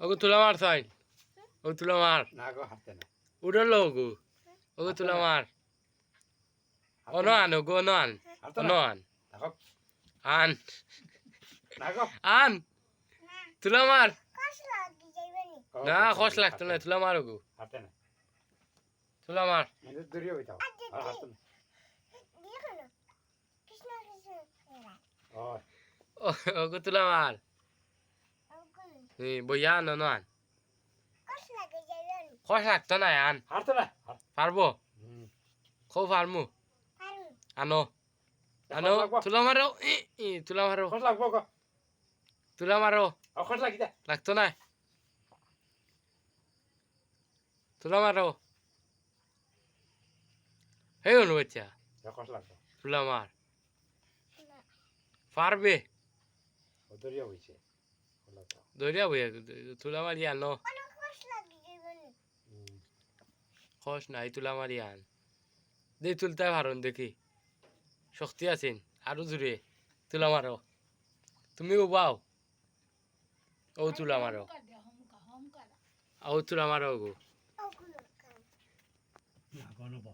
ওগো তুলা মার সাইন ও তুলা মার না গো হাতে না উড়লো ওগো ওগো তুলা মার অন আন ওগো অন আন অন আন দেখো আন না গো আন তুলা মার কষ্ট লাগি যাইবেনি না খস লাগতো না তুলা মার ওগো হাতে না তুলা মার মেরে দূরে হইতাও আর হাতে না দেখো না কৃষ্ণ কৃষ্ণ ওই ওগো তুলা মার আঙ্কুল বইয়া আন অন আন কষ্ট লাগি যাইবেনি খস লাগতো না আন হাতে না পারবো খুব পারমু পারু আনো আনো তুলা মারো তুলা মারো খোঁজ লাগবো গো তুলা মারো খোঁজ লাগি দে লাগতো না তুলা মারো হে অনু বাচ্চা খোঁজ লাগবো তুলা মার পারবে ও দূরে হইছে দৌড়িয়া বইয়া তুলা মারি আনো অনেক কষ্ট লাগি যাইবেনি খস নাই তুলা মারি আন দে তুলতে পারুন দেখি শক্তি আছেন আরো জোরে তুলা মারো তুমি উবাও ও তুলা মারো ও তুলা মারো গো ওগুলো কাম না গো